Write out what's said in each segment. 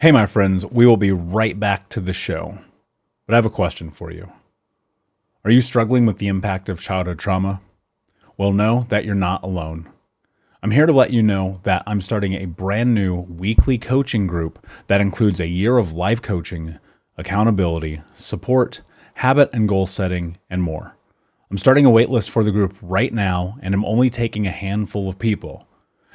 Hey, my friends, we will be right back to the show. But I have a question for you. Are you struggling with the impact of childhood trauma? Well, know that you're not alone. I'm here to let you know that I'm starting a brand new weekly coaching group that includes a year of life coaching, accountability, support, habit and goal setting, and more. I'm starting a waitlist for the group right now, and I'm only taking a handful of people.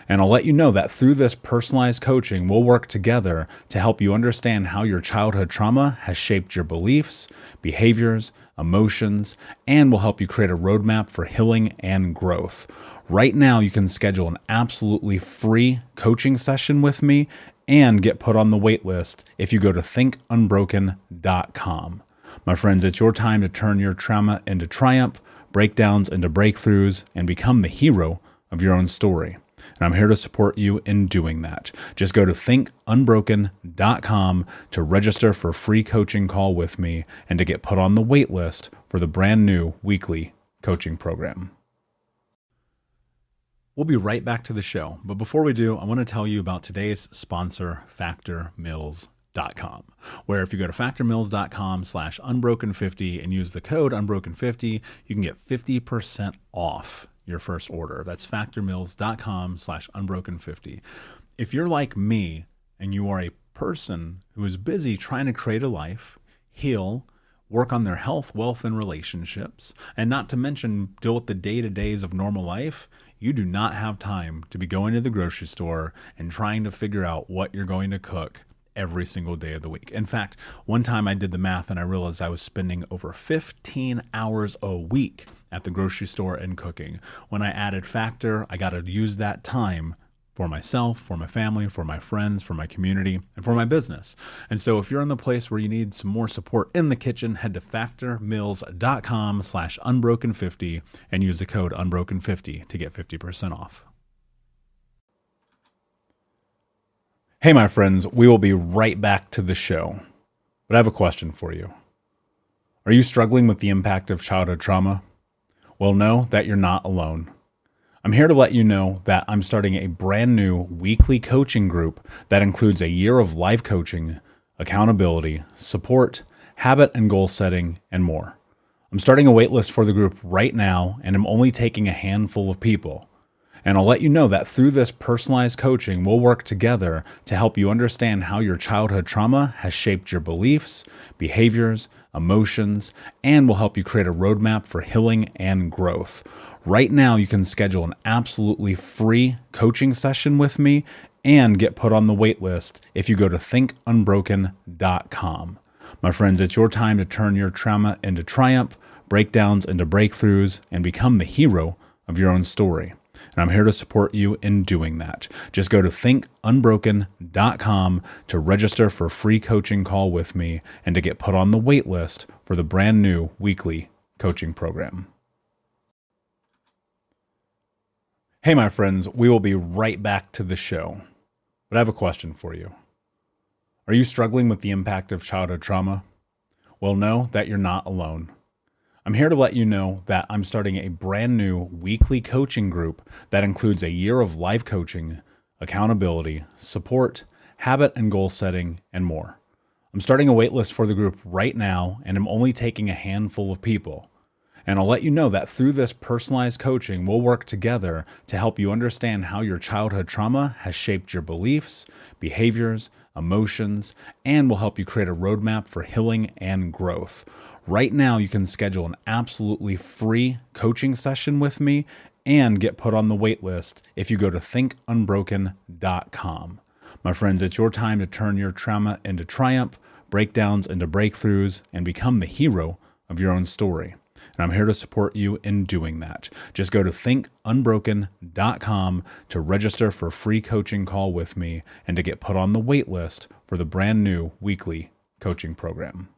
And I'll let you know that through this personalized coaching, we'll work together to help you understand how your childhood trauma has shaped your beliefs, behaviors, emotions, and will help you create a roadmap for healing and growth. Right now, you can schedule an absolutely free coaching session with me and get put on the wait list if you go to thinkunbroken.com. My friends, it's your time to turn your trauma into triumph, breakdowns into breakthroughs, and become the hero of your own story. And I'm here to support you in doing that. Just go to thinkunbroken.com to register for a free coaching call with me and to get put on the wait list for the brand new weekly coaching program. We'll be right back to the show. But before we do, I want to tell you about today's sponsor, factormeals.com, where if you go to factormeals.com/unbroken50 and use the code unbroken50, you can get 50% off your first order. That's factormeals.com/unbroken50. If you're like me and you are a person who is busy trying to create a life, heal, work on their health, wealth, and relationships, and not to mention deal with the day-to-days of normal life, you do not have time to be going to the grocery store and trying to figure out what you're going to cook every single day of the week. In fact, one time I did the math and I realized I was spending over 15 hours a week at the grocery store and cooking. When I added Factor, I got to use that time for myself, for my family, for my friends, for my community, and for my business. And so if you're in the place where you need some more support in the kitchen, head to factormeals.com/unbroken50 and use the code unbroken50 to get 50% off. Hey, my friends, we will be right back to the show. But I have a question for you. Are you struggling with the impact of childhood trauma? Well, know that you're not alone. I'm here to let you know that I'm starting a brand new weekly coaching group that includes a year of life coaching, accountability, support, habit and goal setting, and more. I'm starting a waitlist for the group right now, and I'm only taking a handful of people. And I'll let you know that through this personalized coaching, we'll work together to help you understand how your childhood trauma has shaped your beliefs, behaviors, emotions, and will help you create a roadmap for healing and growth. Right now, you can schedule an absolutely free coaching session with me and get put on the wait list if you go to thinkunbroken.com. My friends, it's your time to turn your trauma into triumph, breakdowns into breakthroughs, and become the hero of your own story. And I'm here to support you in doing that. Just go to thinkunbroken.com to register for a free coaching call with me and to get put on the wait list for the brand new weekly coaching program. Hey, my friends, we will be right back to the show. But I have a question for you. Are you struggling with the impact of childhood trauma? Well, know that you're not alone. I'm here to let you know that I'm starting a brand new weekly coaching group that includes a year of life coaching, accountability, support, habit and goal setting, and more. I'm starting a waitlist for the group right now, and I'm only taking a handful of people. And I'll let you know that through this personalized coaching, we'll work together to help you understand how your childhood trauma has shaped your beliefs, behaviors, emotions, and will help you create a roadmap for healing and growth. Right now, you can schedule an absolutely free coaching session with me and get put on the wait list if you go to thinkunbroken.com. My friends, it's your time to turn your trauma into triumph, breakdowns into breakthroughs, and become the hero of your own story. And I'm here to support you in doing that. Just go to thinkunbroken.com to register for a free coaching call with me and to get put on the wait list for the brand new weekly coaching program.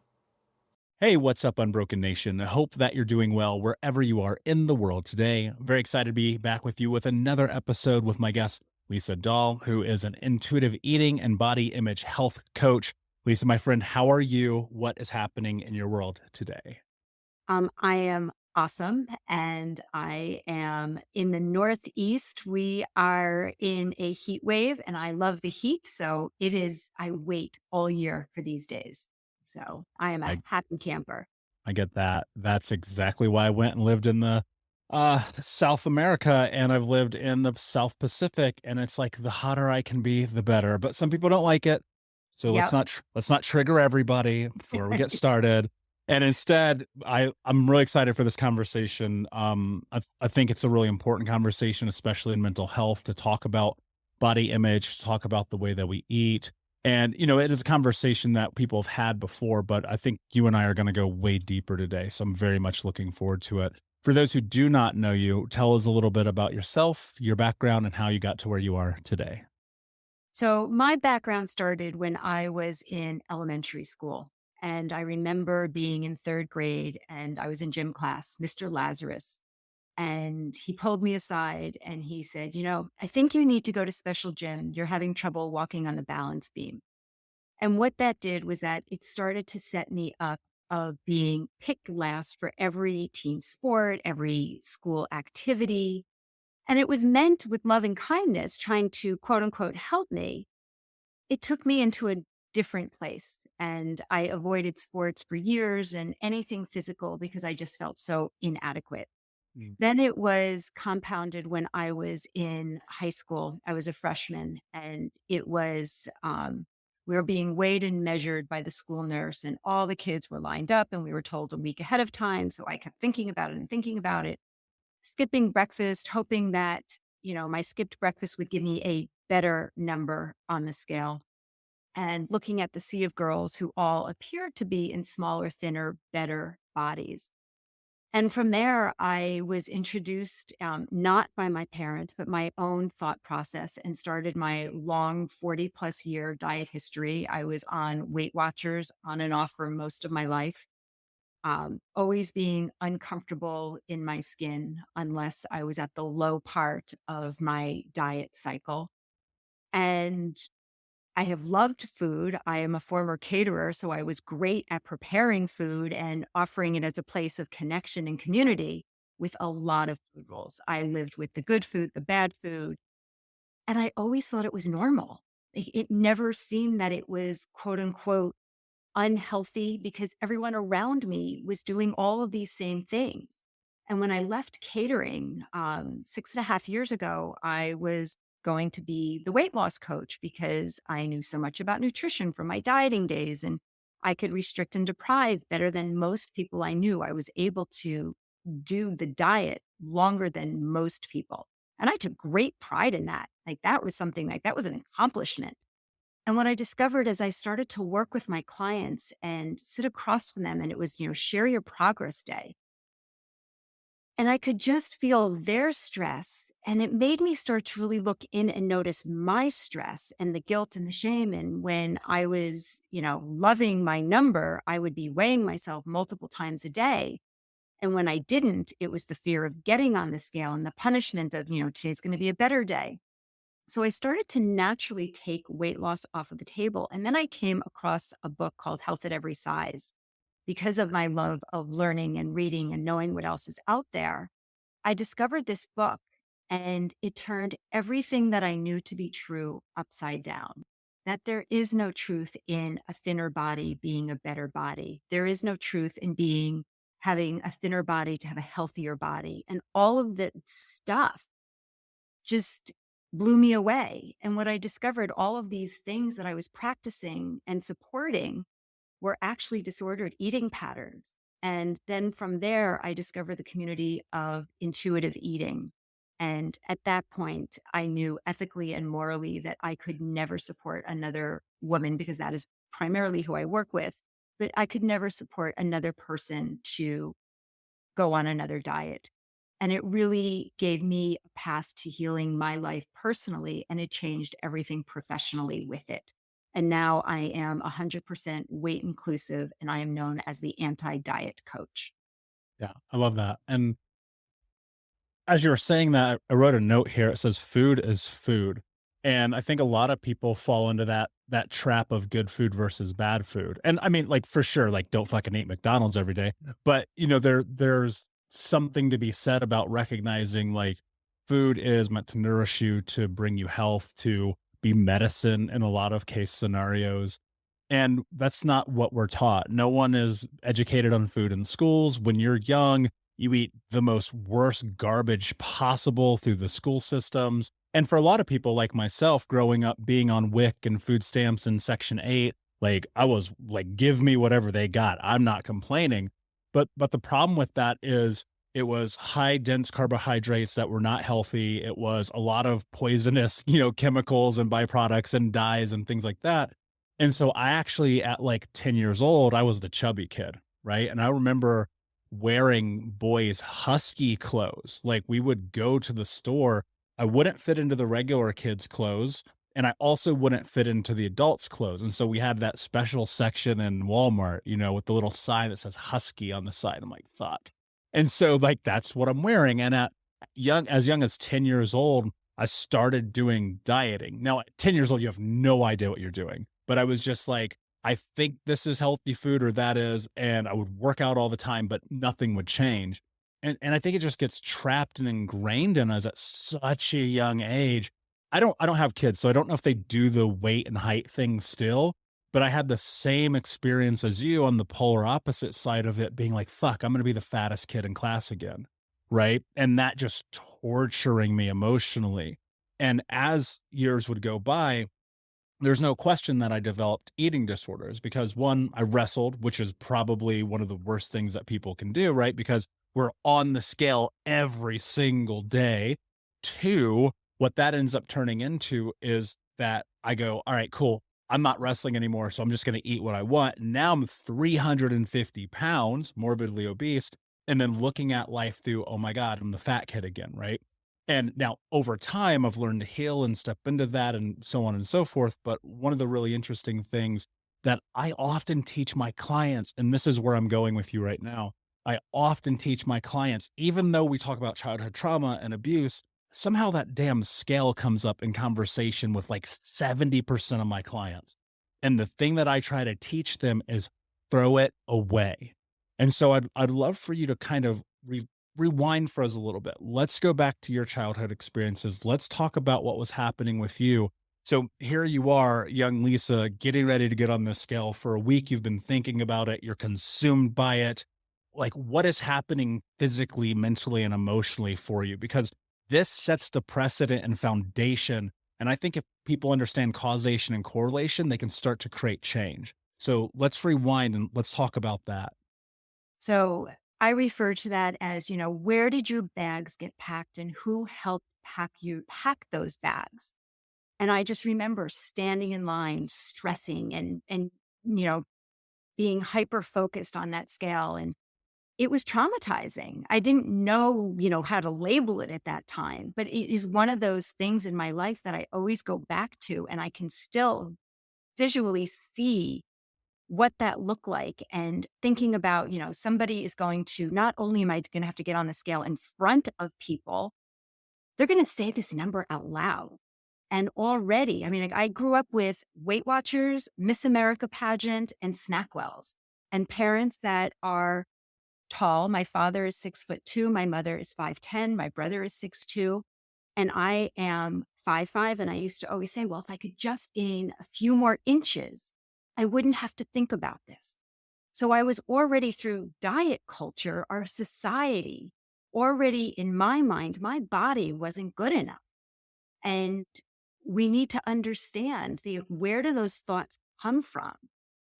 Hey, what's up, Unbroken Nation? I hope that you're doing well wherever you are in the world today. I'm very excited to be back with you with another episode with my guest, Lisa Dahl, who is an intuitive eating and body image health coach. Lisa, my friend, how are you? What is happening in your world today? I am awesome. And I am in the Northeast. We are in a heat wave and I love the heat. So it is, I wait all year for these days. So I am a I happy camper. I get that. That's exactly why I went and lived in the South America, and I've lived in the South Pacific, and it's like the hotter I can be, the better. But some people don't like it. So Yep. let's not trigger everybody before we get started. And instead, I'm really excited for this conversation. I think it's a really important conversation, especially in mental health, to talk about body image, to talk about the way that we eat. And it is a conversation that people have had before, but I think you and I are going to go way deeper today. So I'm very much looking forward to it. For those who do not know you, tell us a little bit about yourself, your background, and how you got to where you are today. So my background started when I was in elementary school. And I remember being in third grade and I was in gym class, Mr. Lazarus. And he pulled me aside and he said, I think you need to go to special gym. You're having trouble walking on the balance beam. And what that did was that it started to set me up of being picked last for every team sport, every school activity. And it was meant with love and kindness, trying to quote unquote help me. It took me into a different place and I avoided sports for years and anything physical because I just felt so inadequate. Mm. Then it was compounded when I was in high school. I was a freshman and we were being weighed and measured by the school nurse and all the kids were lined up and we were told a week ahead of time. So I kept thinking about it and thinking about it, skipping breakfast, hoping that, my skipped breakfast would give me a better number on the scale and looking at the sea of girls who all appeared to be in smaller, thinner, better bodies. And from there, I was introduced not by my parents, but my own thought process and started my long 40 plus year diet history. I was on Weight Watchers on and off for most of my life, always being uncomfortable in my skin unless I was at the low part of my diet cycle. And I have loved food. I am a former caterer, so I was great at preparing food and offering it as a place of connection and community with a lot of food rules. I lived with the good food, the bad food, and I always thought it was normal. It never seemed that it was quote unquote unhealthy because everyone around me was doing all of these same things. And when I left catering 6.5 years ago, I was going to be the weight loss coach because I knew so much about nutrition from my dieting days and I could restrict and deprive better than most people I knew. I was able to do the diet longer than most people. And I took great pride in that. Like that was something like that was an accomplishment. And what I discovered as I started to work with my clients and sit across from them, and it was, share your progress day. And I could just feel their stress. And it made me start to really look in and notice my stress and the guilt and the shame. And when I was, loving my number, I would be weighing myself multiple times a day. And when I didn't, it was the fear of getting on the scale and the punishment of, today's going to be a better day. So I started to naturally take weight loss off of the table. And then I came across a book called Health at Every Size. Because of my love of learning and reading and knowing what else is out there, I discovered this book and it turned everything that I knew to be true upside down. That there is no truth in a thinner body being a better body. There is no truth in having a thinner body to have a healthier body. And all of that stuff just blew me away. And what I discovered, all of these things that I was practicing and supporting were actually disordered eating patterns. And then from there, I discovered the community of intuitive eating. And at that point, I knew ethically and morally that I could never support another woman because that is primarily who I work with. But I could never support another person to go on another diet. And it really gave me a path to healing my life personally, and it changed everything professionally with it. And now I am 100% weight inclusive, and I am known as the anti diet coach. Yeah, I love that. And as you were saying that, I wrote a note here. It says food is food. And I think a lot of people fall into that trap of good food versus bad food. And I mean, like for sure, like don't fucking eat McDonald's every day. But there's something to be said about recognizing like food is meant to nourish you, to bring you health, to be medicine in a lot of case scenarios. And that's not what we're taught. No one is educated on food in schools. When you're young, you eat the most worst garbage possible through the school systems. And for a lot of people like myself, growing up being on WIC and food stamps in Section 8, like I was like, give me whatever they got. I'm not complaining. But the problem with that is it was high dense carbohydrates that were not healthy. It was a lot of poisonous, chemicals and byproducts and dyes and things like that. And so I actually at like 10 years old, I was the chubby kid, right? And I remember wearing boys' husky clothes. Like we would go to the store. I wouldn't fit into the regular kids' clothes. And I also wouldn't fit into the adults' clothes. And so we had that special section in Walmart, with the little sign that says husky on the side. I'm like, fuck. And so like that's what I'm wearing. And at young as 10 years old, I started doing dieting. Now, at 10 years old, you have no idea what you're doing. But I was just like, I think this is healthy food or that is. And I would work out all the time, but nothing would change. And I think it just gets trapped and ingrained in us at such a young age. I don't have kids, so I don't know if they do the weight and height thing still, but I had the same experience as you on the polar opposite side of it being like, fuck, I'm gonna be the fattest kid in class again. Right. And that just torturing me emotionally. And as years would go by, there's no question that I developed eating disorders because one, I wrestled, which is probably one of the worst things that people can do, right? Because we're on the scale every single day. Two, what that ends up turning into is that I go, all right, cool. I'm not wrestling anymore. So I'm just going to eat what I want. Now I'm 350 pounds, morbidly obese. And then looking at life through, oh my God, I'm the fat kid again, right? And now over time, I've learned to heal and step into that and so on and so forth. But one of the really interesting things that I often teach my clients, and this is where I'm going with you right now. I often teach my clients, even though we talk about childhood trauma and abuse, somehow that damn scale comes up in conversation with like 70% of my clients. And the thing that I try to teach them is throw it away. And so I'd love for you to kind of rewind for us a little bit. Let's go back to your childhood experiences. Let's talk about what was happening with you. So here you are, young Lisa, getting ready to get on this scale. For a week. You've been thinking about it. You're consumed by it. Like, what is happening physically, mentally, and emotionally for you? Because this sets the precedent and foundation. And I think if people understand causation and correlation, they can start to create change. So let's rewind and let's talk about that. So I refer to that as, where did your bags get packed and who helped pack those bags? And I just remember standing in line, stressing and, you know, being hyper focused on that scale. And it was traumatizing. I didn't know, how to label it at that time, but it is one of those things in my life that I always go back to. And I can still visually see what that looked like and thinking about, somebody is going to, not only am I going to have to get on the scale in front of people, they're going to say this number out loud. And already, I mean, like I grew up with Weight Watchers, Miss America pageant, and Snackwells, and parents that are tall. My father is 6'2", my mother is 5'10", my brother is 6'2", and I am 5'5". And I used to always say, well, if I could just gain a few more inches, I wouldn't have to think about this. So I was already through diet culture, our society, already in my mind, my body wasn't good enough. And we need to understand where do those thoughts come from?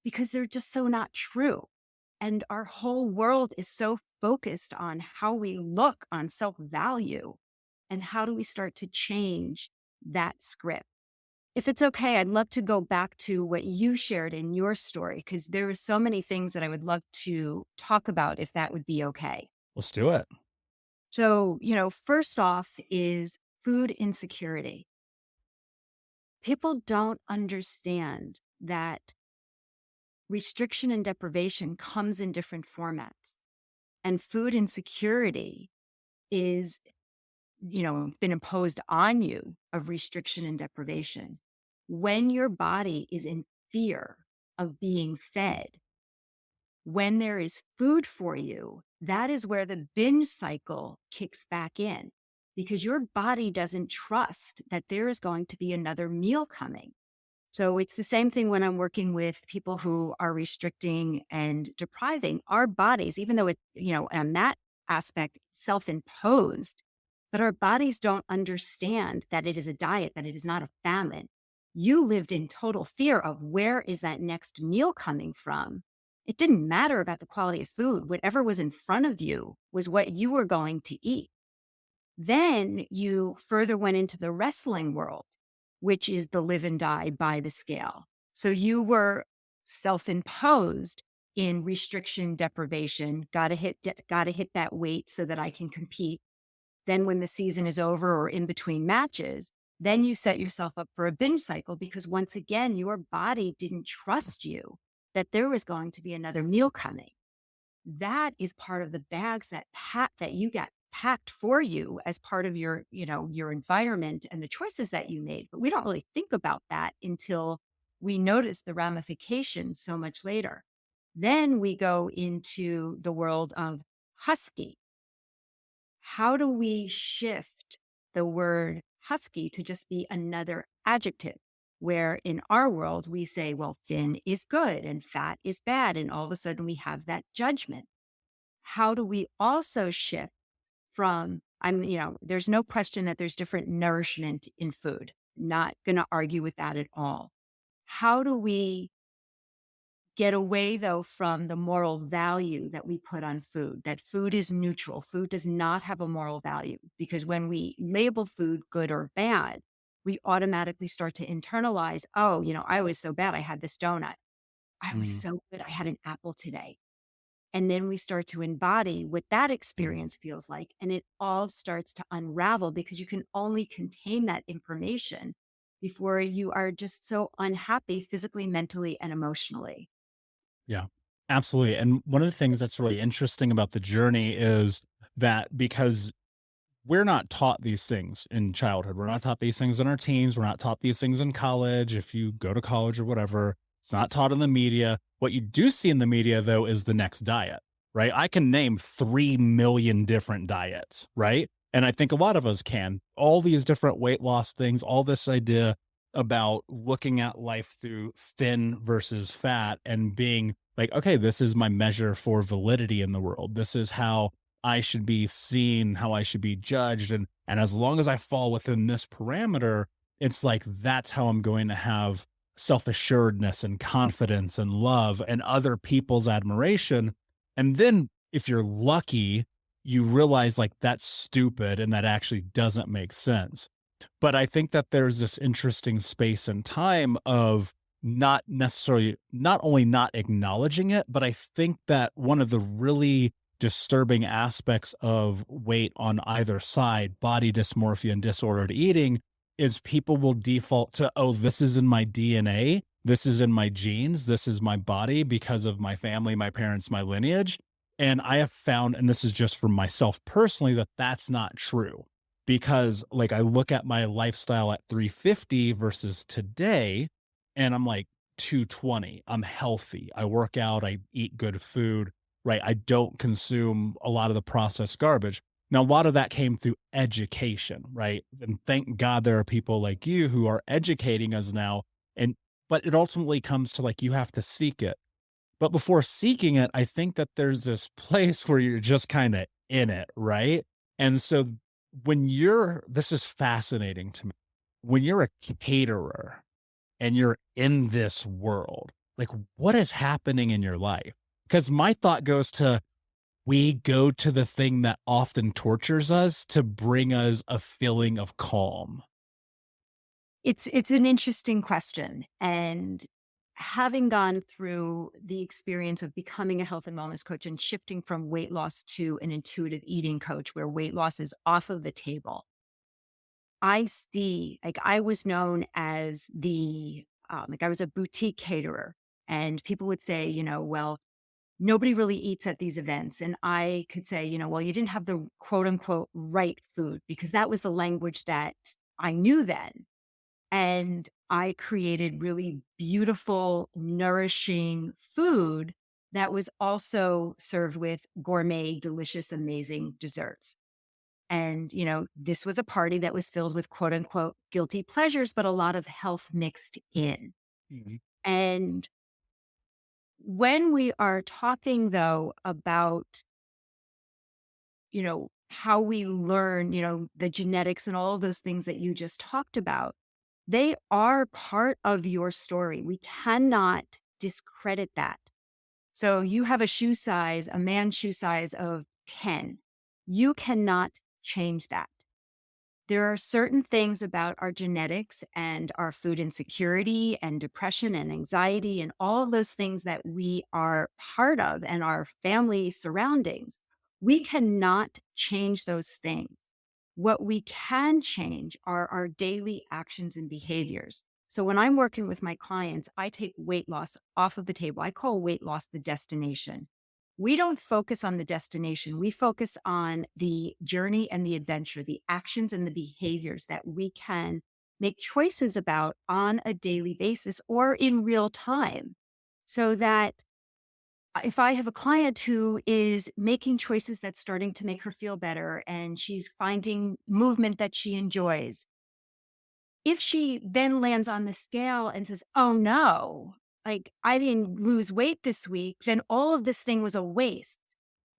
Because they're just so not true. And our whole world is so focused on how we look, on self-value, and how do we start to change that script? If it's okay, I'd love to go back to what you shared in your story, because there are so many things that I would love to talk about if that would be okay. Let's do it. So, first off is food insecurity. People don't understand that restriction and deprivation comes in different formats. And food insecurity is, been imposed on you of restriction and deprivation. When your body is in fear of being fed, when there is food for you, that is where the binge cycle kicks back in because your body doesn't trust that there is going to be another meal coming. So it's the same thing when I'm working with people who are restricting and depriving our bodies, even though it's, on that aspect, self-imposed, but our bodies don't understand that it is a diet, that it is not a famine. You lived in total fear of where is that next meal coming from. It didn't matter about the quality of food. Whatever was in front of you was what you were going to eat. Then you further went into the wrestling world, which is the live and die by the scale. So you were self-imposed in restriction, deprivation, gotta hit that weight so that I can compete. Then when the season is over or in between matches, then you set yourself up for a binge cycle because once again, your body didn't trust you that there was going to be another meal coming. That is part of the bags that you got packed for you as part of your environment and the choices that you made. But we don't really think about that until we notice the ramifications so much later. Then we go into the world of husky. How do we shift the word husky to just be another adjective? Where in our world, we say, well, thin is good and fat is bad. And all of a sudden we have that judgment. How do we also shift from, there's no question that there's different nourishment in food. Not going to argue with that at all. How do we get away though from the moral value that we put on food, that food is neutral? Food does not have a moral value because when we label food good or bad, we automatically start to internalize, oh, I was so bad. I had this donut. I was Mm. so good. I had an apple today. And then we start to embody what that experience feels like. And it all starts to unravel because you can only contain that information before you are just so unhappy physically, mentally, and emotionally. Yeah, absolutely. And one of the things that's really interesting about the journey is that because we're not taught these things in childhood, we're not taught these things in our teens, we're not taught these things in college. If you go to college or whatever, it's not taught in the media. What you do see in the media, though, is the next diet, right? I can name 3 million different diets, right? And I think a lot of us can. All these different weight loss things, all this idea about looking at life through thin versus fat and being like, okay, this is my measure for validity in the world. This is how I should be seen, how I should be judged. And as long as I fall within this parameter, it's like that's how I'm going to have self-assuredness and confidence and love and other people's admiration. And then if you're lucky, you realize like that's stupid and that actually doesn't make sense. But I think that there's this interesting space and time of not necessarily, not only not acknowledging it, but I think that one of the really disturbing aspects of weight on either side, body dysmorphia and disordered eating, is people will default to, oh, this is in my DNA. This is in my genes. This is my body because of my family, my parents, my lineage. And I have found, and this is just for myself personally, that that's not true because like I look at my lifestyle at 350 versus today, and I'm like 220. I'm healthy. I work out. I eat good food, right? I don't consume a lot of the processed garbage. Now, a lot of that came through education, right? And thank God there are people like you who are educating us now. And, but it ultimately comes to like, you have to seek it. But before seeking it, I think that there's this place where you're just kind of in it, right? And so this is fascinating to me. When you're a caterer and you're in this world, like what is happening in your life? Because my thought goes to, we go to the thing that often tortures us to bring us a feeling of calm. It's an interesting question. And having gone through the experience of becoming a health and wellness coach and shifting from weight loss to an intuitive eating coach where weight loss is off of the table, I see, like I was known as like I was a boutique caterer and people would say, well, nobody really eats at these events. And I could say, well, you didn't have the quote unquote right food because that was the language that I knew then. And I created really beautiful, nourishing food that was also served with gourmet, delicious, amazing desserts. And, this was a party that was filled with quote unquote guilty pleasures, but a lot of health mixed in. Mhm. And when we are talking though about, how we learn, the genetics and all of those things that you just talked about, they are part of your story. We cannot discredit that. So you have a man's shoe size of 10. You cannot change that. There are certain things about our genetics and our food insecurity and depression and anxiety and all of those things that we are part of and our family surroundings. We cannot change those things. What we can change are our daily actions and behaviors. So when I'm working with my clients, I take weight loss off of the table. I call weight loss the destination. We don't focus on the destination. We focus on the journey and the adventure, the actions and the behaviors that we can make choices about on a daily basis or in real time. So that if I have a client who is making choices that's starting to make her feel better and she's finding movement that she enjoys, if she then lands on the scale and says, "Oh no, like I didn't lose weight this week," then all of this thing was a waste.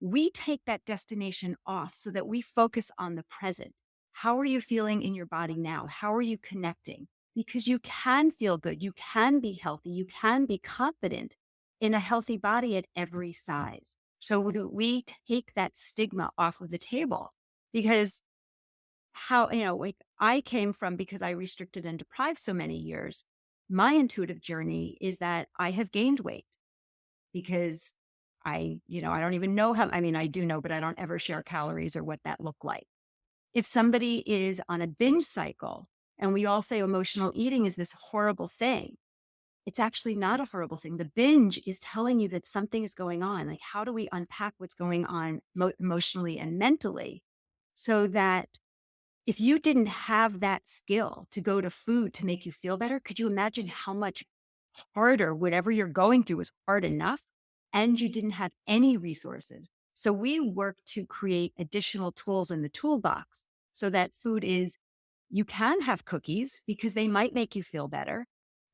We take that destination off so that we focus on the present. How are you feeling in your body now? How are you connecting? Because you can feel good. You can be healthy. You can be confident in a healthy body at every size. So we take that stigma off of the table because like I came from, because I restricted and deprived so many years, my intuitive journey is that I have gained weight because I don't even know how, I mean, I do know, but I don't ever share calories or what that look like. If somebody is on a binge cycle and we all say emotional eating is this horrible thing, it's actually not a horrible thing. The binge is telling you that something is going on. Like, how do we unpack what's going on emotionally and mentally so that if you didn't have that skill to go to food to make you feel better, could you imagine how much harder whatever you're going through was hard enough and you didn't have any resources? So we work to create additional tools in the toolbox so that food is, you can have cookies because they might make you feel better.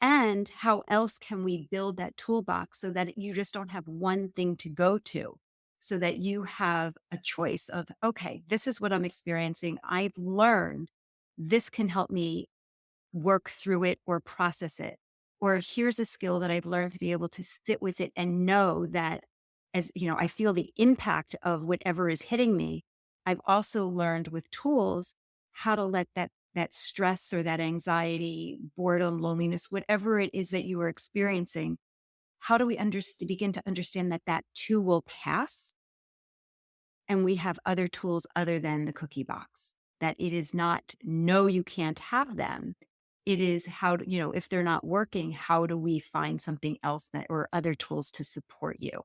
And how else can we build that toolbox so that you just don't have one thing to go to, so that you have a choice of, okay, this is what I'm experiencing. I've learned this can help me work through it or process it. Or here's a skill that I've learned to be able to sit with it and know that, as I feel the impact of whatever is hitting me. I've also learned with tools how to let that stress or that anxiety, boredom, loneliness, whatever it is that you are experiencing, how do we begin to understand that that too will pass? And we have other tools other than the cookie box, that it is not, no, you can't have them. It is how to, if they're not working, how do we find something else that, or other tools to support you?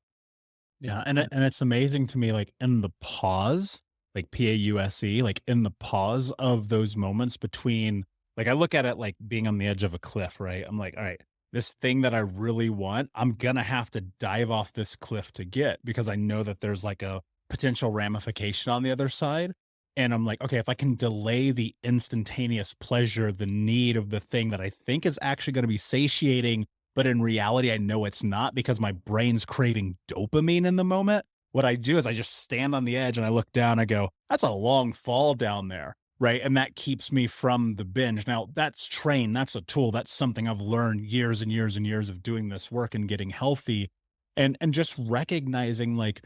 Yeah, and it's amazing to me, like, in the pause, like, pause, like, in the pause of those moments between, like, I look at it like being on the edge of a cliff, right? I'm like, "All right, this thing that I really want, I'm gonna have to dive off this cliff to get because I know that there's, like, a potential ramification on the other side." And I'm like, "Okay, if I can delay the instantaneous pleasure, the need of the thing that I think is actually gonna be satiating, but in reality, I know it's not because my brain's craving dopamine in the moment." What I do is I just stand on the edge and I look down, I go, "That's a long fall down there." Right. And that keeps me from the binge. Now, that's trained, that's a tool, that's something I've learned years and years and years of doing this work and getting healthy. And just recognizing, like,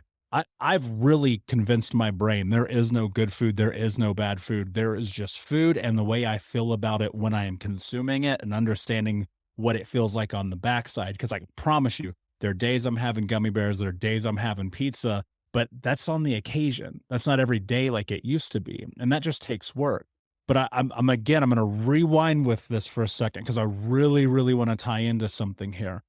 I've really convinced my brain there is no good food, there is no bad food. There is just food and the way I feel about it when I am consuming it, and understanding what it feels like on the backside. Cause I can promise you, there are days I'm having gummy bears, there are days I'm having pizza, but that's on the occasion. That's not every day like it used to be. And that just takes work. But I'm again, I'm going to rewind with this for a second because I really, really want to tie into something here.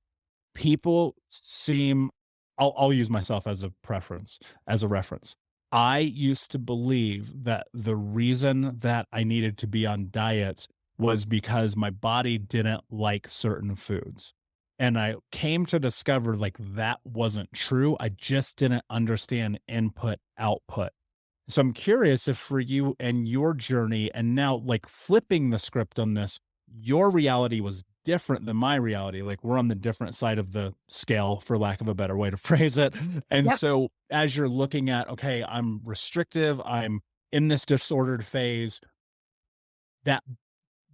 People seem, I'll use myself as a preference, as a reference. I used to believe that the reason that I needed to be on diets was because my body didn't like certain foods. And I came to discover like that wasn't true. I just didn't understand input output. So I'm curious if for you and your journey, and now like flipping the script on this, your reality was different than my reality. Like we're on the different side of the scale, for lack of a better way to phrase it. And Yep. so as you're looking at, okay, I'm restrictive, I'm in this disordered phase, that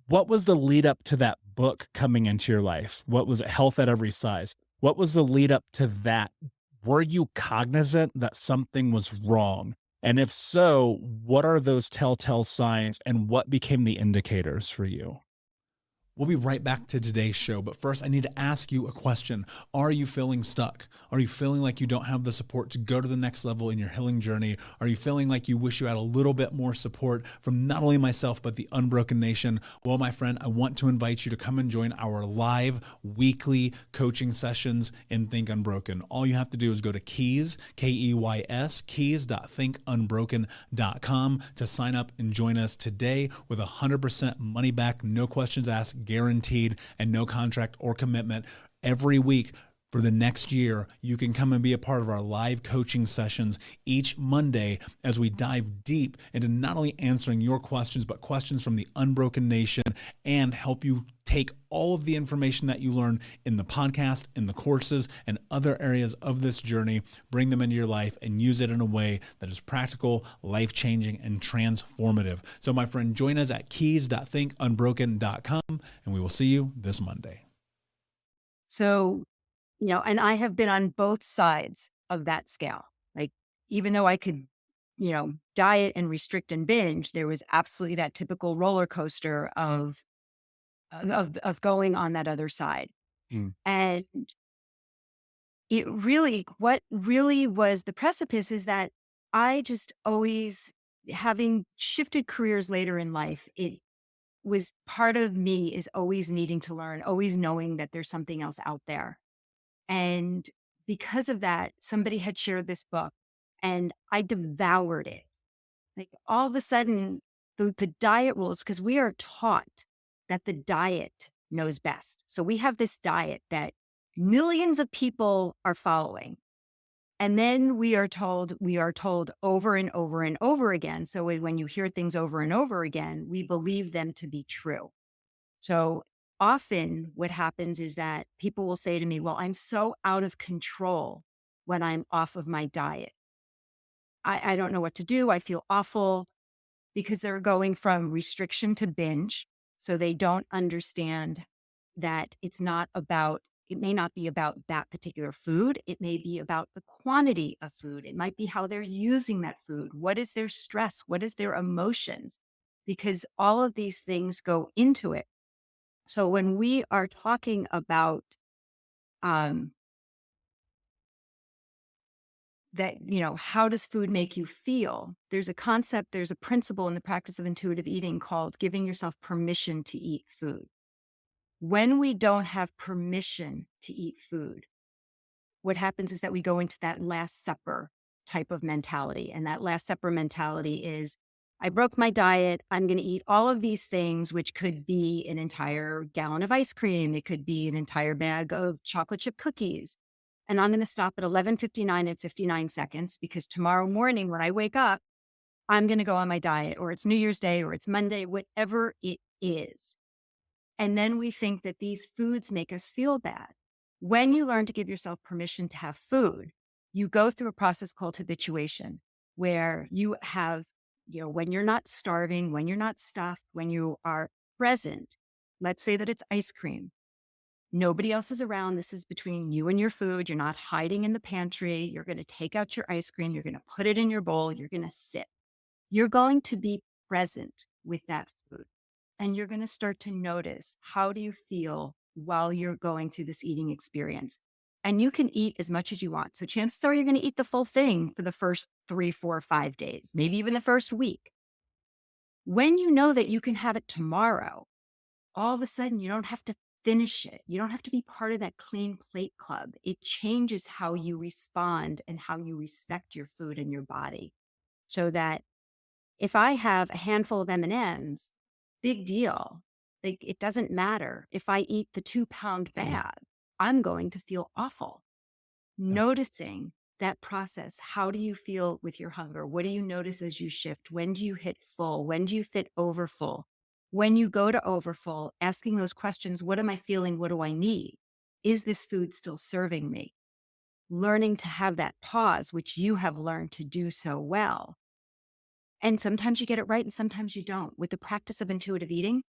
what was the lead up to that book coming into your life? What was it? Health at Every Size. What was the lead up to that? Were you cognizant that something was wrong? And if so, what are those telltale signs and what became the indicators for you? We'll be right back to today's show, but first I need to ask you a question. Are you feeling stuck? Are you feeling like you don't have the support to go to the next level in your healing journey? Are you feeling like you wish you had a little bit more support from not only myself, but the Unbroken Nation? Well, my friend, I want to invite you to come and join our live weekly coaching sessions in Think Unbroken. All you have to do is go to Keys, Keys, keys.thinkunbroken.com to sign up and join us today with 100% money back, no questions asked, guaranteed, and no contract or commitment. Every week for the next year, you can come and be a part of our live coaching sessions each Monday as we dive deep into not only answering your questions, but questions from the Unbroken Nation, and help you take all of the information that you learn in the podcast, in the courses, and other areas of this journey, bring them into your life and use it in a way that is practical, life-changing, and transformative. So my friend, join us at keys.thinkunbroken.com, and we will see you this Monday. So, and I have been on both sides of that scale. Like, even though I could, diet and restrict and binge, there was absolutely that typical roller coaster of going on that other side. Mm. And what really was the precipice is that I just always, having shifted careers later in life, it was part of me is always needing to learn, always knowing that there's something else out there. And because of that, somebody had shared this book and I devoured it. Like all of a sudden, the diet rules, because we are taught that the diet knows best. So we have this diet that millions of people are following. And then we are told over and over and over again. So when you hear things over and over again, we believe them to be true. So often what happens is that people will say to me, well, I'm so out of control when I'm off of my diet. I don't know what to do. I feel awful, because they're going from restriction to binge. So they don't understand that it may not be about that particular food. It may be about the quantity of food. It might be how they're using that food. What is their stress? What is their emotions? Because all of these things go into it. So when we are talking about that, how does food make you feel? There's a principle in the practice of intuitive eating called giving yourself permission to eat food. When we don't have permission to eat food, what happens is that we go into that Last Supper type of mentality. And that Last Supper mentality is, I broke my diet. I'm going to eat all of these things, which could be an entire gallon of ice cream. It could be an entire bag of chocolate chip cookies. And I'm going to stop at 11:59 and 59 seconds, because tomorrow morning when I wake up, I'm going to go on my diet, or it's New Year's Day, or it's Monday, whatever it is. And then we think that these foods make us feel bad. When you learn to give yourself permission to have food, you go through a process called habituation, where you have, when you're not starving, when you're not stuffed, when you are present. Let's say that it's ice cream. Nobody else is around. This is between you and your food. You're not hiding in the pantry. You're going to take out your ice cream. You're going to put it in your bowl. You're going to sit. You're going to be present with that food. And you're going to start to notice, how do you feel while you're going through this eating experience? And you can eat as much as you want. So chances are you're going to eat the full thing for the first 3, 4, 5 days, maybe even the first week. When you know that you can have it tomorrow, all of a sudden you don't have to finish it. You don't have to be part of that clean plate club. It changes how you respond and how you respect your food and your body. So that if I have a handful of M&Ms, big deal. Like, it doesn't matter if I eat the 2-pound bag. I'm going to feel awful. Yeah. Noticing that process. How do you feel with your hunger? What do you notice as you shift? When do you hit full? When do you fit over full? When you go to over full, asking those questions, what am I feeling? What do I need? Is this food still serving me? Learning to have that pause, which you have learned to do so well. And sometimes you get it right and sometimes you don't. With the practice of intuitive eating,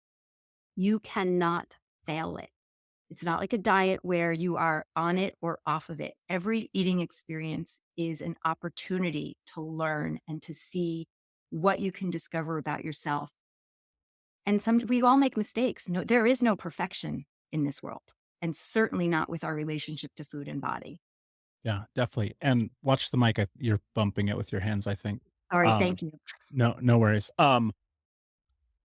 you cannot fail it. It's not like a diet where you are on it or off of it. Every eating experience is an opportunity to learn and to see what you can discover about yourself. And we all make mistakes. No, there is no perfection in this world, and certainly not with our relationship to food and body. Yeah, definitely. And watch the mic. You're bumping it with your hands, I think. All right, Um, thank you. no worries.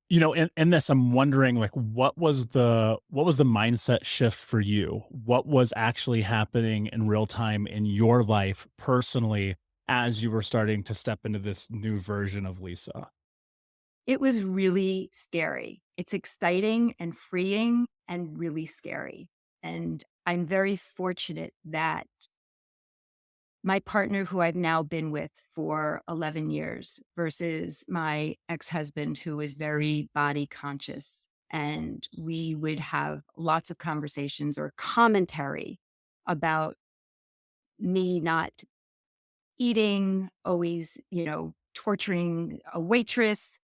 In this, I'm wondering, like, what was the mindset shift for you? What was actually happening in real time in your life personally as you were starting to step into this new version of Lisa? It was really scary. It's exciting and freeing and really scary. And I'm very fortunate that my partner, who I've now been with for 11 years, versus my ex husband, who was very body conscious. And we would have lots of conversations or commentary about me not eating, always, torturing a waitress,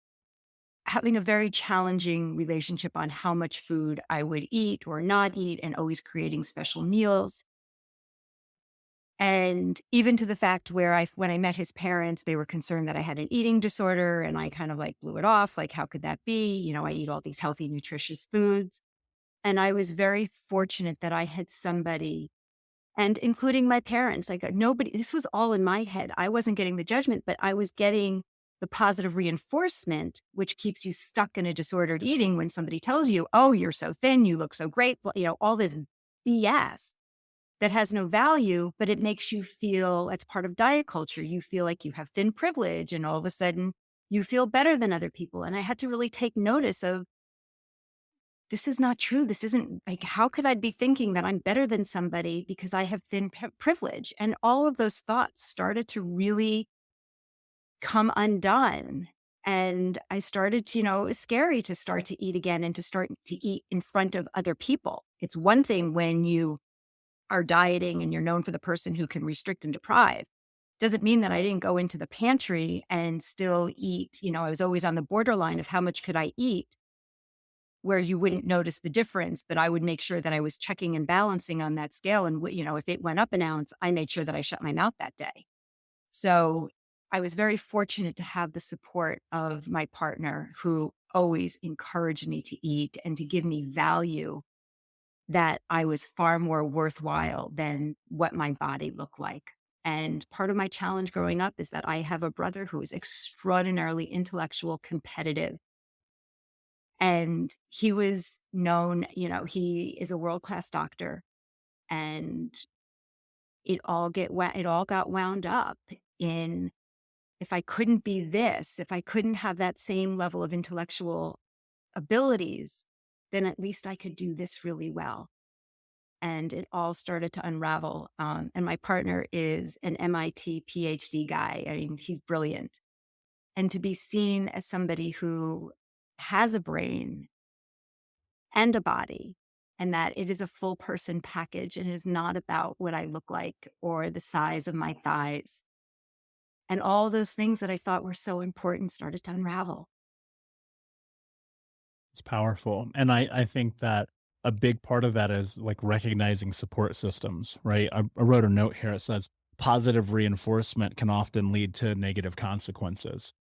having a very challenging relationship on how much food I would eat or not eat, and always creating special meals. And even to the fact where when I met his parents, they were concerned that I had an eating disorder, and I kind of like blew it off. Like, how could that be? I eat all these healthy, nutritious foods. And I was very fortunate that I had somebody, and including my parents, like nobody, this was all in my head. I wasn't getting the judgment, but I was getting the positive reinforcement, which keeps you stuck in a disordered eating when somebody tells you, oh, you're so thin, you look so great, all this BS that has no value, but it makes you feel, it's part of diet culture. You feel like you have thin privilege, and all of a sudden you feel better than other people. And I had to really take notice of, this is not true. This isn't, like, how could I be thinking that I'm better than somebody because I have thin privilege? And all of those thoughts started to really come undone. And I started to, it was scary to start to eat again and to start to eat in front of other people. It's one thing when you are dieting and you're known for the person who can restrict and deprive. Doesn't mean that I didn't go into the pantry and still eat. I was always on the borderline of how much could I eat, where you wouldn't notice the difference, but I would make sure that I was checking and balancing on that scale. And, if it went up an ounce, I made sure that I shut my mouth that day. So I was very fortunate to have the support of my partner, who always encouraged me to eat and to give me value, that I was far more worthwhile than what my body looked like. And part of my challenge growing up is that I have a brother who is extraordinarily intellectual, competitive. And he was known, he is a world-class doctor, and it all got wound up in, if I couldn't be this, if I couldn't have that same level of intellectual abilities, then at least I could do this really well. And it all started to unravel. And my partner is an MIT PhD guy. I mean, he's brilliant. And to be seen as somebody who has a brain and a body, and that it is a full person package, and it is not about what I look like or the size of my thighs. And all those things that I thought were so important started to unravel. It's powerful. And I think that a big part of that is like recognizing support systems, right? I wrote a note here. It says positive reinforcement can often lead to negative consequences.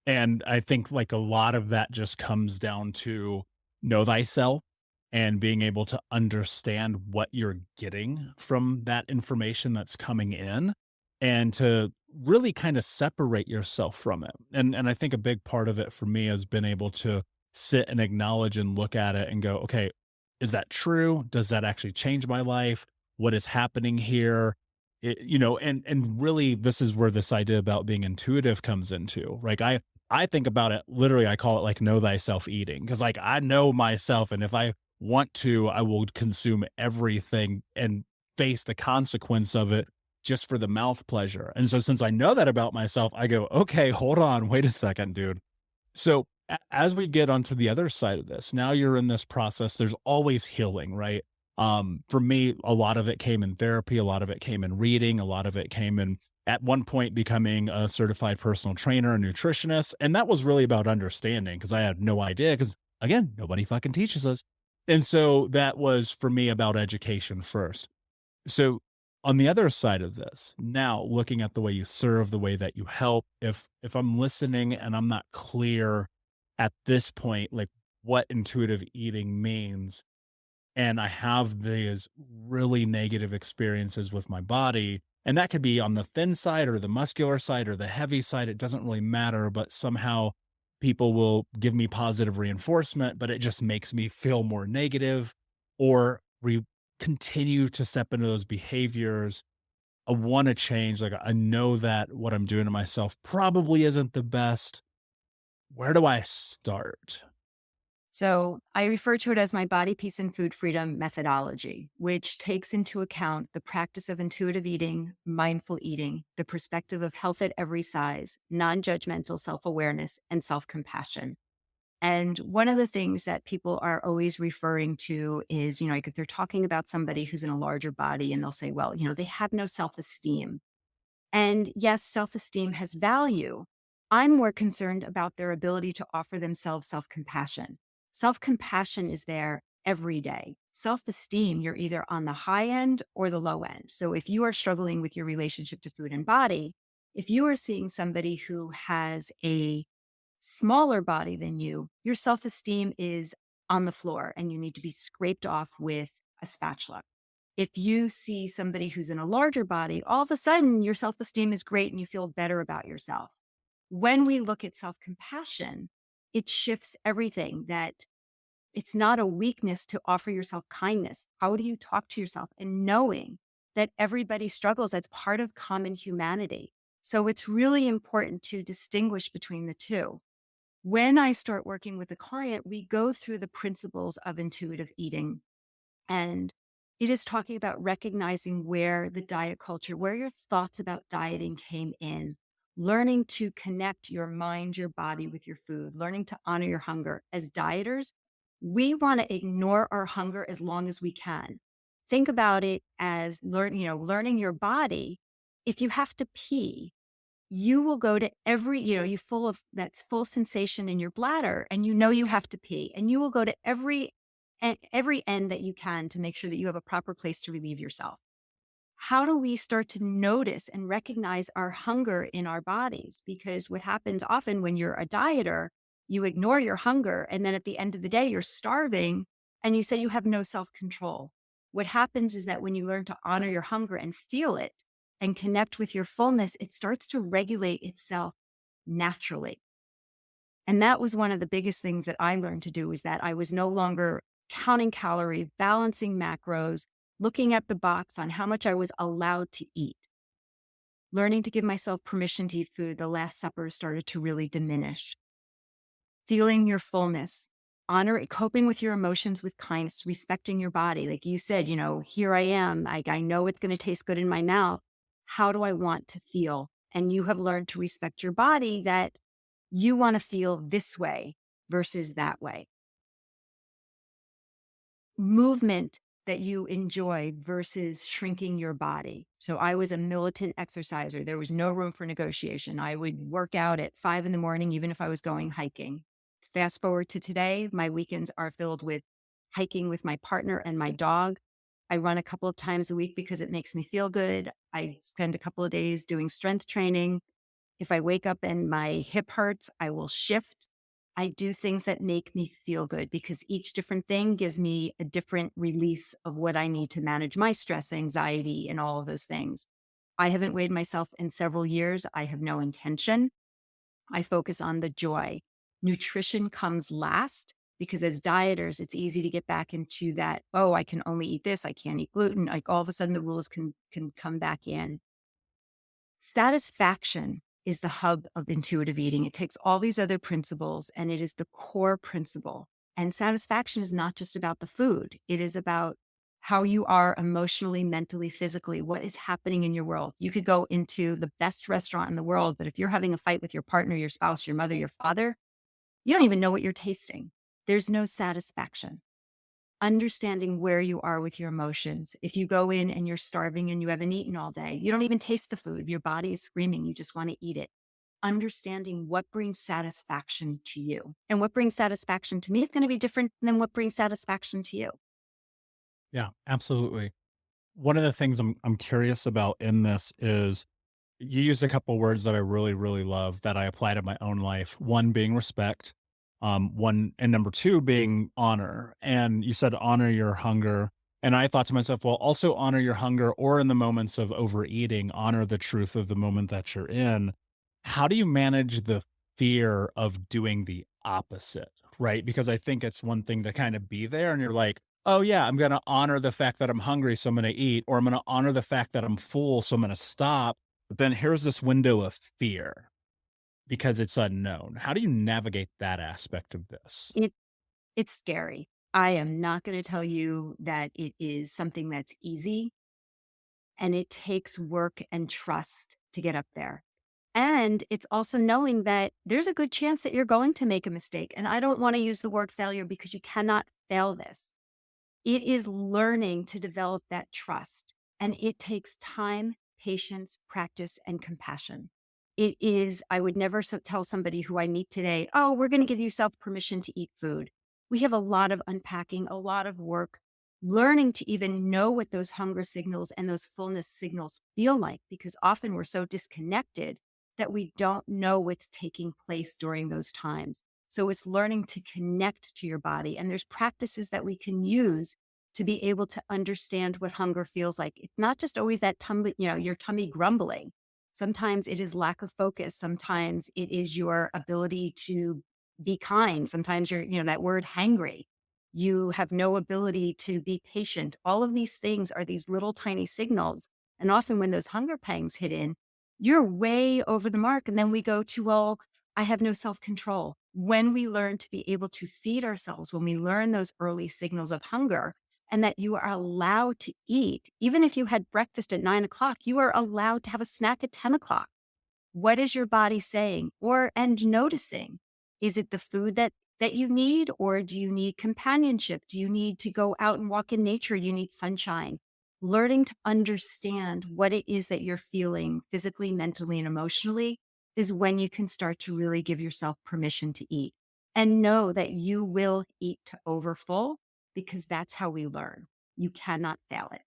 And I think like a lot of that just comes down to know thyself and being able to understand what you're getting from that information that's coming in, and to really kind of separate yourself from it. And I think a big part of it for me has been able to sit and acknowledge and look at it and go, okay, is that true? Does that actually change my life? What is happening here? And really this is where this idea about being intuitive comes into. Like I think about it literally, I call it like know thyself eating, because like I know myself, and if I want to, I will consume everything and face the consequence of it just for the mouth pleasure. And so since I know that about myself, I go, okay, hold on, wait a second, dude. So as we get onto the other side of this, now you're in this process, there's always healing, right? For me, a lot of it came in therapy, a lot of it came in reading, a lot of it came in at one point becoming a certified personal trainer, a nutritionist. And that was really about understanding because I had no idea. Because again, nobody fucking teaches us. And so that was for me about education first. So on the other side of this, now looking at the way you serve, the way that you help, if I'm listening and I'm not clear at this point, like what intuitive eating means, and I have these really negative experiences with my body, and that could be on the thin side or the muscular side or the heavy side, it doesn't really matter, but somehow people will give me positive reinforcement, but it just makes me feel more negative or continue to step into those behaviors. I want to change. Like, I know that what I'm doing to myself probably isn't the best. Where do I start? So I refer to it as my body, peace, and food freedom methodology, which takes into account the practice of intuitive eating, mindful eating, the perspective of health at every size, non-judgmental self-awareness, and self-compassion. And one of the things that people are always referring to is, like if they're talking about somebody who's in a larger body and they'll say, well, they have no self-esteem. And yes, self esteem has value. I'm more concerned about their ability to offer themselves self compassion. Self compassion is there every day. Self esteem, you're either on the high end or the low end. So if you are struggling with your relationship to food and body, if you are seeing somebody who has a smaller body than you, your self esteem is on the floor and you need to be scraped off with a spatula. If you see somebody who's in a larger body, all of a sudden your self esteem is great and you feel better about yourself. When we look at self compassion, it shifts everything that it's not a weakness to offer yourself kindness. How do you talk to yourself? And knowing that everybody struggles, that's part of common humanity. So it's really important to distinguish between the two. When I start working with a client, we go through the principles of intuitive eating. And it is talking about recognizing where the diet culture, where your thoughts about dieting came in, learning to connect your mind, your body with your food, learning to honor your hunger. As dieters, we want to ignore our hunger as long as we can. Think about it as learning your body. If you have to pee, you will go to every, you full of that full sensation in your bladder and you have to pee and you will go to every end that you can to make sure that you have a proper place to relieve yourself. How do we start to notice and recognize our hunger in our bodies? Because what happens often when you're a dieter, you ignore your hunger. And then at the end of the day, you're starving and you say you have no self-control. What happens is that when you learn to honor your hunger and feel it and connect with your fullness, it starts to regulate itself naturally. And that was one of the biggest things that I learned to do, is that I was no longer counting calories, balancing macros, looking at the box on how much I was allowed to eat. Learning to give myself permission to eat food, the Last Supper started to really diminish. Feeling your fullness, coping with your emotions with kindness, respecting your body. Like you said, here I am. I know it's going to taste good in my mouth. How do I want to feel? And you have learned to respect your body, that you want to feel this way versus that way. Movement that you enjoy versus shrinking your body. So I was a militant exerciser. There was no room for negotiation. I would work out at 5 a.m, even if I was going hiking. Fast forward to today, my weekends are filled with hiking with my partner and my dog. I run a couple of times a week because it makes me feel good. I spend a couple of days doing strength training. If I wake up and my hip hurts, I will shift. I do things that make me feel good because each different thing gives me a different release of what I need to manage my stress, anxiety, and all of those things. I haven't weighed myself in several years. I have no intention. I focus on the joy. Nutrition comes last because as dieters, it's easy to get back into that, oh, I can only eat this. I can't eat gluten. Like all of a sudden the rules can come back in. Satisfaction is the hub of intuitive eating. It takes all these other principles and it is the core principle. And satisfaction is not just about the food. It is about how you are emotionally, mentally, physically, what is happening in your world. You could go into the best restaurant in the world, but if you're having a fight with your partner, your spouse, your mother, your father, you don't even know what you're tasting. There's no satisfaction. Understanding where you are with your emotions. If you go in and you're starving and you haven't eaten all day, you don't even taste the food. Your body is screaming. You just want to eat it. Understanding what brings satisfaction to you. And what brings satisfaction to me is going to be different than what brings satisfaction to you. Yeah, absolutely. One of the things I'm curious about in this is you used a couple words that I really, really love that I apply to my own life. One being respect, one and number two being honor. And you said honor your hunger. And I thought to myself, well, also honor your hunger, or in the moments of overeating, honor the truth of the moment that you're in. How do you manage the fear of doing the opposite? Right. Because I think it's one thing to kind of be there and you're like, oh, yeah, I'm going to honor the fact that I'm hungry. So I'm going to eat, or I'm going to honor the fact that I'm full. So I'm going to stop. But then here's this window of fear because it's unknown. How do you navigate that aspect of this? It, it's scary. I am not going to tell you that it is something that's easy, and it takes work and trust to get up there. And it's also knowing that there's a good chance that you're going to make a mistake. And I don't want to use the word failure because you cannot fail this. It is learning to develop that trust. And it takes time, patience, practice, and compassion. It is, I would never tell somebody who I meet today, oh, we're going to give yourself permission to eat food. We have a lot of unpacking, a lot of work, learning to even know what those hunger signals and those fullness signals feel like, because often we're so disconnected that we don't know what's taking place during those times. So it's learning to connect to your body. And there's practices that we can use to be able to understand what hunger feels like. It's not just always that tummy, your tummy grumbling. Sometimes it is lack of focus. Sometimes it is your ability to be kind. Sometimes you're, that word hangry. You have no ability to be patient. All of these things are these little tiny signals. And often when those hunger pangs hit in, you're way over the mark. And then we go to, well, I have no self-control. When we learn to be able to feed ourselves, when we learn those early signals of hunger, and that you are allowed to eat, even if you had breakfast at 9 o'clock, you are allowed to have a snack at 10 o'clock. What is your body saying? And noticing, is it the food that you need, or do you need companionship? Do you need to go out and walk in nature? You need sunshine. Learning to understand what it is that you're feeling physically, mentally, and emotionally is when you can start to really give yourself permission to eat, and know that you will eat to overfull, because that's how we learn. You cannot fail it.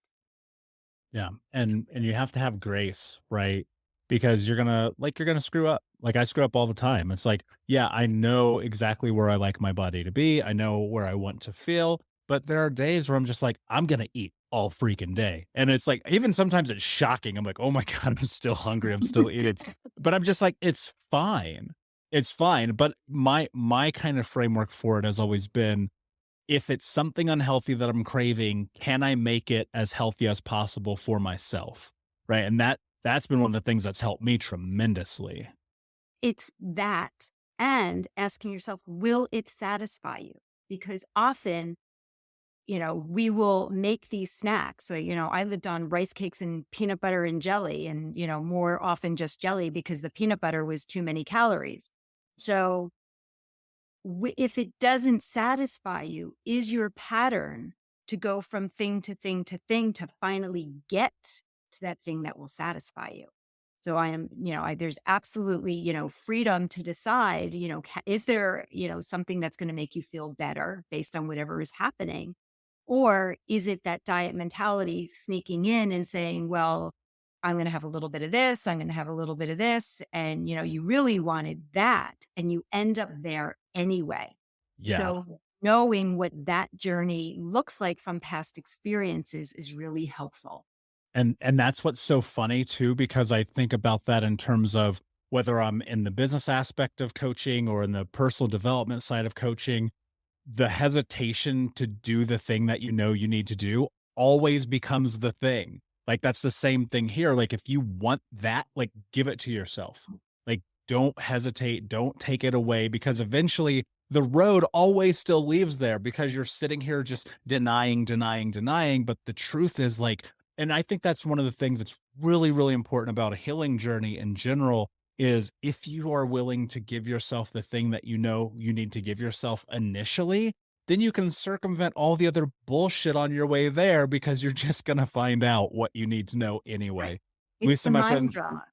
Yeah. And you have to have grace, right? Because you're gonna screw up. Like I screw up all the time. It's like, yeah, I know exactly where I like my body to be. I know where I want to feel, but there are days where I'm just like, I'm gonna eat all freaking day. And it's like, even sometimes it's shocking. I'm like, oh my God, I'm still hungry. I'm still eating. But I'm just like, it's fine. It's fine. But my kind of framework for it has always been, if it's something unhealthy that I'm craving, can I make it as healthy as possible for myself? Right. And that's been one of the things that's helped me tremendously. It's that, and asking yourself, will it satisfy you? Because often, we will make these snacks. So, I lived on rice cakes and peanut butter and jelly, and, more often just jelly because the peanut butter was too many calories. So if it doesn't satisfy you, is your pattern to go from thing to thing to thing to finally get to that thing that will satisfy you? So I am, there's absolutely, freedom to decide, is there, something that's going to make you feel better based on whatever is happening? Or is it that diet mentality sneaking in and saying, well, I'm going to have a little bit of this, I'm going to have a little bit of this. And, you really wanted that, and you end up there anyway. Yeah. So knowing what that journey looks like from past experiences is really helpful. And that's what's so funny too, because I think about that in terms of whether I'm in the business aspect of coaching or in the personal development side of coaching, the hesitation to do the thing that you know you need to do always becomes the thing. Like that's the same thing here. Like if you want that, like give it to yourself. Like don't hesitate, don't take it away, because eventually the road always still leaves there because you're sitting here just denying. But the truth is, like, and I think that's one of the things that's really, really important about a healing journey in general is if you are willing to give yourself the thing that you know you need to give yourself initially, then you can circumvent all the other bullshit on your way there because you're just going to find out what you need to know anyway. It's Lisa, the my mind friend, drama.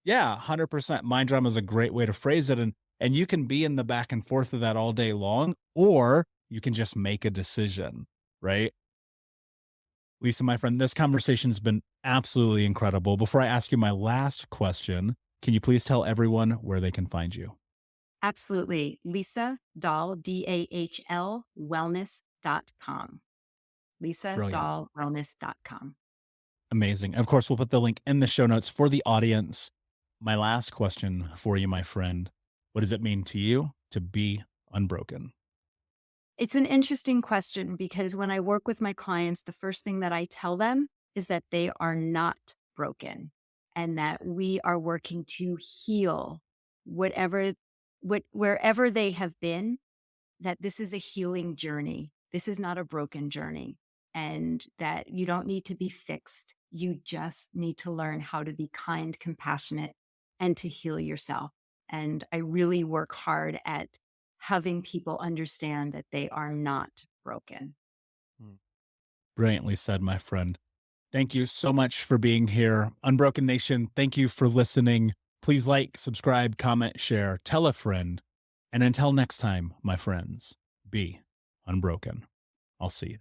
yeah, 100%. Mind drama is a great way to phrase it. And you can be in the back and forth of that all day long, or you can just make a decision, right? Lisa, my friend, this conversation's been absolutely incredible. Before I ask you my last question, can you please tell everyone where they can find you? Absolutely. Lisa Dahl, DAHL, wellness.com. Lisa Brilliant. Dahl, wellness.com. Amazing. Of course, we'll put the link in the show notes for the audience. My last question for you, my friend. What does it mean to you to be unbroken? It's an interesting question because when I work with my clients, the first thing that I tell them is that they are not broken and that we are working to heal wherever they have been, that this is a healing journey. This is not a broken journey, and that you don't need to be fixed. You just need to learn how to be kind, compassionate, and to heal yourself. And I really work hard at having people understand that they are not broken. Brilliantly said, my friend. Thank you so much for being here. Unbroken Nation, thank you for listening. Please like, subscribe, comment, share, tell a friend. And until next time, my friends, be unbroken. I'll see you.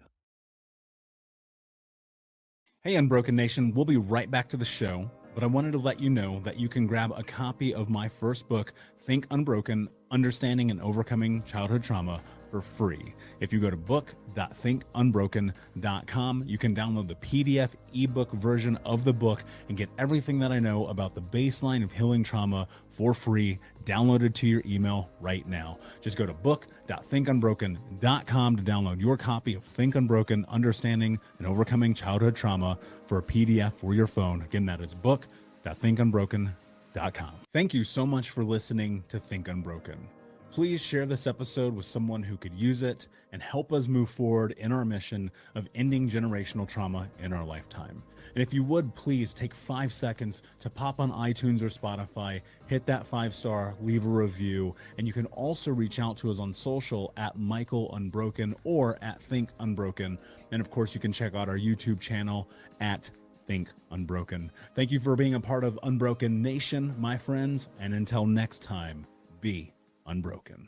Hey, Unbroken Nation, we'll be right back to the show, but I wanted to let you know that you can grab a copy of my first book, Think Unbroken, Understanding and Overcoming Childhood Trauma, for free. If you go to book.thinkunbroken.com, you can download the PDF ebook version of the book and get everything that I know about the baseline of healing trauma for free, downloaded to your email right now. Just go to book.thinkunbroken.com to download your copy of Think Unbroken, Understanding and Overcoming Childhood Trauma for a PDF for your phone. Again, that is book.thinkunbroken.com. Thank you so much for listening to Think Unbroken. Please share this episode with someone who could use it and help us move forward in our mission of ending generational trauma in our lifetime. And if you would, please take 5 seconds to pop on iTunes or Spotify, hit that 5-star, leave a review, and you can also reach out to us on social at Michael Unbroken or at Think Unbroken. And of course, you can check out our YouTube channel at Think Unbroken. Thank you for being a part of Unbroken Nation, my friends, and until next time, be unbroken.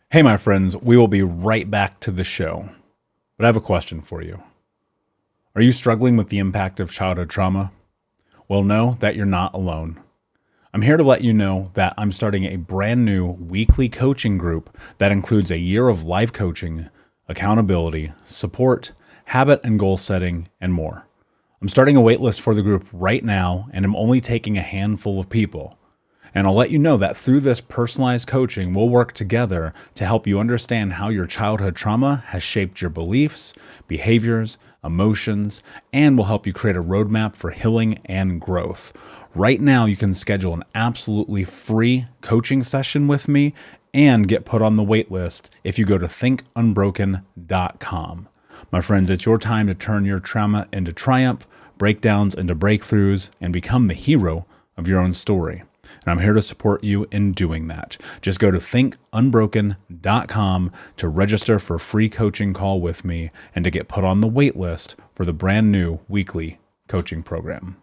Hey, my friends, we will be right back to the show, but I have a question for you. Are you struggling with the impact of childhood trauma? Well, know that you're not alone. I'm here to let you know that I'm starting a brand new weekly coaching group that includes a year of live coaching, accountability, support, habit and goal setting, and more. I'm starting a waitlist for the group right now, and I'm only taking a handful of people. And I'll let you know that through this personalized coaching, we'll work together to help you understand how your childhood trauma has shaped your beliefs, behaviors, emotions, and will help you create a roadmap for healing and growth. Right now, you can schedule an absolutely free coaching session with me and get put on the wait list if you go to thinkunbroken.com. My friends, it's your time to turn your trauma into triumph, breakdowns into breakthroughs, and become the hero of your own story. And I'm here to support you in doing that. Just go to thinkunbroken.com to register for a free coaching call with me and to get put on the wait list for the brand new weekly coaching program.